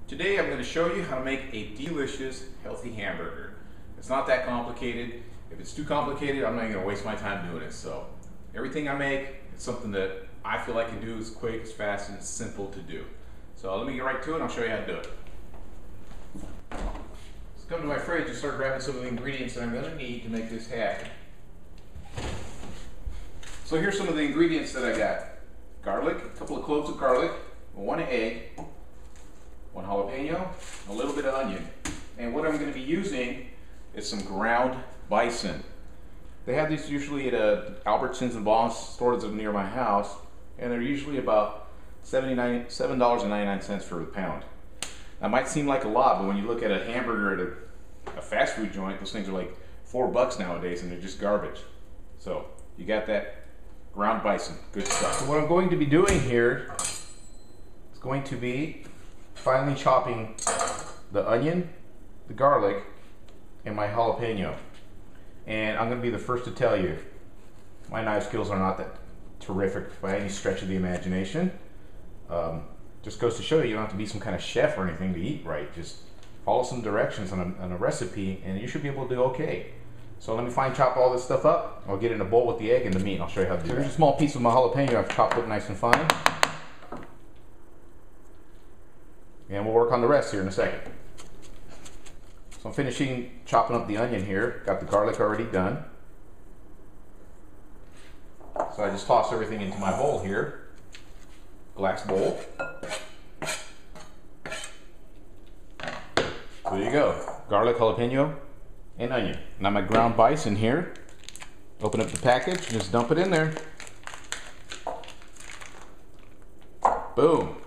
Today I'm going to show you how to make a delicious, healthy hamburger. It's not that complicated. If it's too complicated, I'm not going to waste my time doing it. So everything I make, it's something that I feel I can do as quick, as fast, and as simple to do. So let me get right to it and I'll show you how to do it. Let's come to my fridge and start grabbing some of the ingredients that I'm going to need to make this happen. So here's some of the ingredients that I got. Garlic, a couple of cloves of garlic, 1 egg, 1 jalapeno, a little bit of onion. And what I'm going to be using is some ground bison. They have these usually at Albertsons and Ball's stores near my house, and they're usually about $7.99 for a pound. That might seem like a lot, but when you look at a hamburger at a fast food joint, those things are like $4 nowadays, and they're just garbage. So you got that ground bison, good stuff. So what I'm going to be doing here is going to be finely chopping the onion, the garlic, and my jalapeno. And I'm going to be the first to tell you, my knife skills are not that terrific by any stretch of the imagination. Just goes to show you, you don't have to be some kind of chef or anything to eat right. Just follow some directions on a recipe and you should be able to do okay. So let me fine chop all this stuff up. I'll get in a bowl with the egg and the meat and I'll show you how to do it. Here's a small piece of my jalapeno I've chopped up nice and fine. And we'll work on the rest here in a second. So I'm finishing chopping up the onion here. Got the garlic already done. So I just toss everything into my bowl here. Glass bowl. So there you go. Garlic, jalapeno, and onion. Now my ground bison here. Open up the package and just dump it in there. Boom.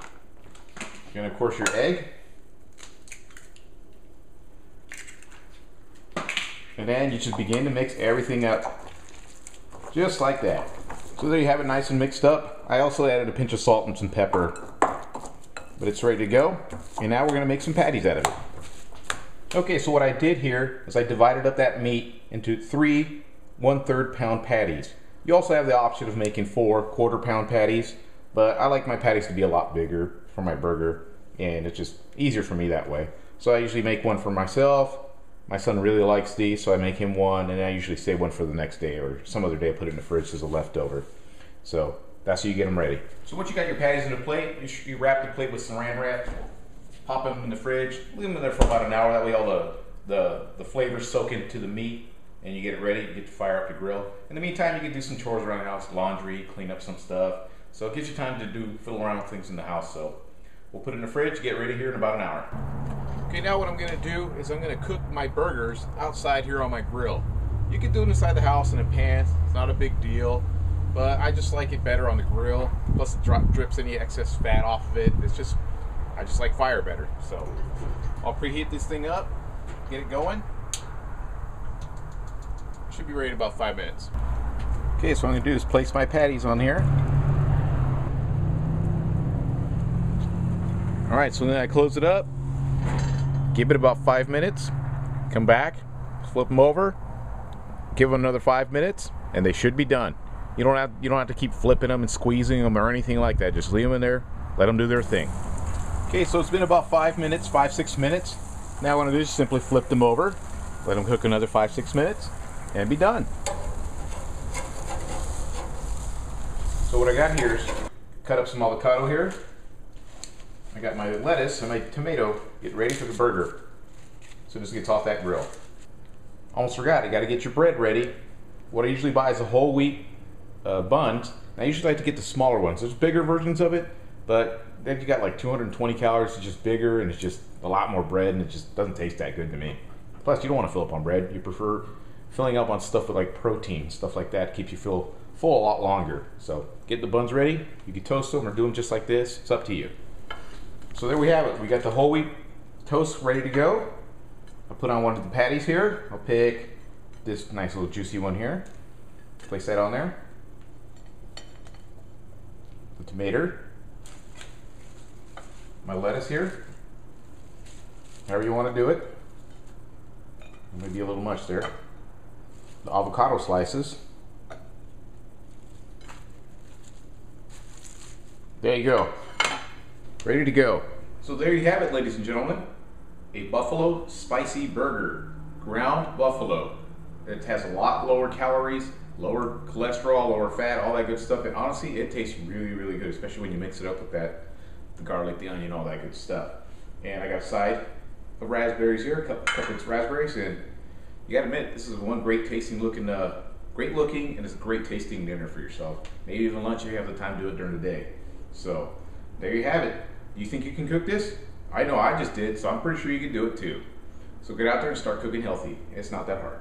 And of course your egg. And then you just begin to mix everything up. Just like that. So there you have it, nice and mixed up. I also added a pinch of salt and some pepper. But it's ready to go. And now we're going to make some patties out of it. Okay, so what I did here is I divided up that meat into 3 1/3 pound patties. You also have the option of making 4 1/4 pound patties, but I like my patties to be a lot bigger for my burger, and it's just easier for me that way. So I usually make one for myself. My son really likes these, so I make him one, and I usually save one for the next day, or some other day I put it in the fridge as a leftover. So that's how you get them ready. So once you got your patties in a plate, you wrap the plate with saran wrap, pop them in the fridge, leave them in there for about an hour. That way all the flavors soak into the meat, and you get it ready. You get to fire up the grill. In the meantime, you can do some chores around the house, laundry, clean up some stuff. So it gives you time to fiddle around with things in the house. So we'll put it in the fridge, get ready here in about an hour. Okay, now what I'm going to do is I'm going to cook my burgers outside here on my grill. You can do it inside the house in a pan. It's not a big deal, but I just like it better on the grill. Plus it drips any excess fat off of it. I just like fire better. So I'll preheat this thing up, get it going. Should be ready in about 5 minutes. Okay, so what I'm going to do is place my patties on here. Alright, so then I close it up, give it about 5 minutes, come back, flip them over, give them another 5 minutes, and they should be done. You don't have to keep flipping them and squeezing them or anything like that. Just leave them in there, let them do their thing. Okay, so it's been about 5 minutes, 5-6 minutes. Now what I'm going to do is simply flip them over, let them cook another 5-6 minutes, and be done. So what I got here is cut up some avocado here. I got my lettuce and my tomato get ready for the burger. As soon as it gets off that grill. Almost forgot, you got to get your bread ready. What I usually buy is a whole wheat buns. And I usually like to get the smaller ones. There's bigger versions of it, but then you got like 220 calories. It's just bigger and it's just a lot more bread, and it just doesn't taste that good to me. Plus, you don't want to fill up on bread. You prefer filling up on stuff with like protein, stuff like that. Keeps you feel full a lot longer. So get the buns ready. You can toast them or do them just like this. It's up to you. So there we have it. We got the whole wheat toast ready to go. I'll put on one of the patties here. I'll pick this nice little juicy one here. Place that on there. The tomato. My lettuce here. However you want to do it. Maybe a little much there. The avocado slices. There you go. Ready to go. So there you have it, ladies and gentlemen. A buffalo spicy burger. Ground buffalo. It has a lot lower calories, lower cholesterol, lower fat, all that good stuff. And honestly, it tastes really, really good, especially when you mix it up with the garlic, the onion, all that good stuff. And I got a side of raspberries here, a couple of raspberries, and you gotta admit, this is one great tasting looking, and it's a great tasting dinner for yourself. Maybe even lunch if you have the time to do it during the day. So there you have it. You think you can cook this? I know I just did, so I'm pretty sure you can do it too. So get out there and start cooking healthy. It's not that hard.